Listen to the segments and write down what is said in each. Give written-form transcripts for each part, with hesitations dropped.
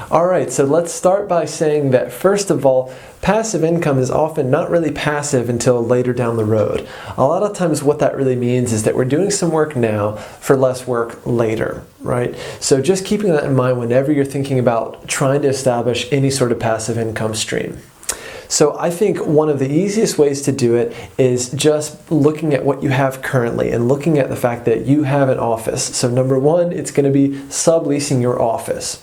All right, so let's start by saying that first of all, passive income is often not really passive until later down the road. A lot of times what that really means is that we're doing some work now for less work later, right? So just keeping that in mind whenever you're thinking about trying to establish any sort of passive income stream. So I think one of the easiest ways to do it is just looking at what you have currently and looking at the fact that you have an office. So number one, it's going to be subleasing your office.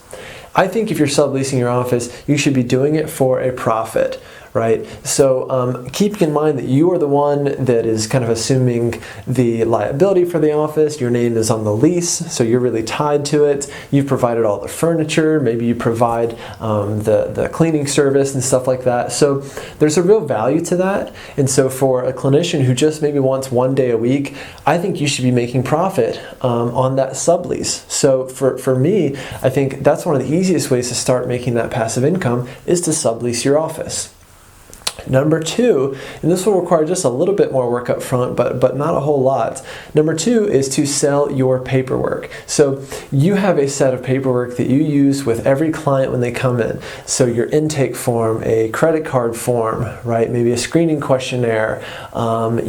I think if you're subleasing your office, you should be doing it for a profit, right? So keeping in mind that you are the one that is kind of assuming the liability for the office, your name is on the lease, so you're really tied to it. You've provided all the furniture, maybe you provide the cleaning service and stuff like that. So there's a real value to that. And so for a clinician who just maybe wants 1 day a week, I think you should be making profit on that sublease. So for me, I think that's one of the easiest ways to start making that passive income is to sublease your office. Number two, and this will require just a little bit more work up front, but not a whole lot. Number two is to sell your paperwork. So you have a set of paperwork that you use with every client when they come in. So your intake form, a credit card form, right? Maybe a screening questionnaire, like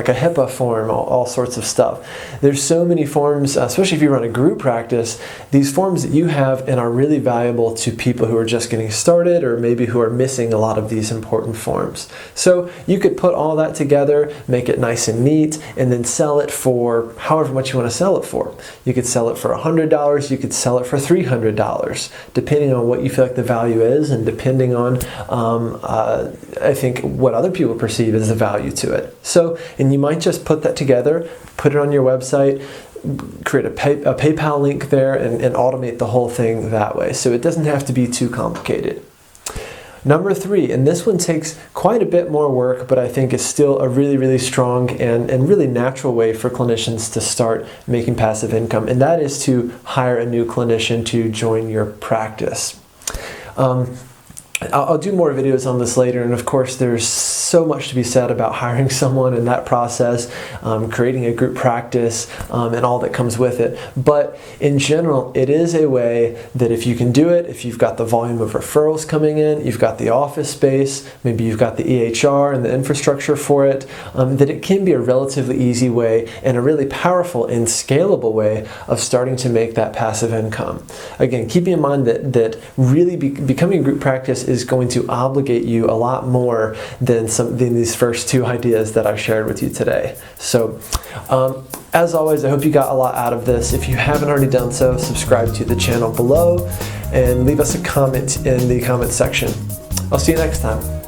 a HIPAA form, all sorts of stuff. There's so many forms, especially if you run a group practice, these forms that you have and are really valuable to people who are just getting started or maybe who are missing a lot of these important forms. So you could put all that together, make it nice and neat, and then sell it for however much you want to sell it for. You could sell it for $100, you could sell it for $300, depending on what you feel like the value is and depending on, I think, what other people perceive as the value to it. So, and you might just put that together, put it on your website, create a PayPal link there and automate the whole thing that way. So it doesn't have to be too complicated. Number three, and this one takes quite a bit more work, but I think is still a really, really strong and really natural way for clinicians to start making passive income, and that is to hire a new clinician to join your practice. I'll do more videos on this later, and of course there's so much to be said about hiring someone in that process, creating a group practice, and all that comes with it. But in general, it is a way that if you can do it, if you've got the volume of referrals coming in, you've got the office space, maybe you've got the EHR and the infrastructure for it, that it can be a relatively easy way and a really powerful and scalable way of starting to make that passive income. Again, keeping in mind that really becoming a group practice is going to obligate you a lot more than these first two ideas that I shared with you today. So, as always, I hope you got a lot out of this. If you haven't already done so, subscribe to the channel below and leave us a comment in the comment section. I'll see you next time.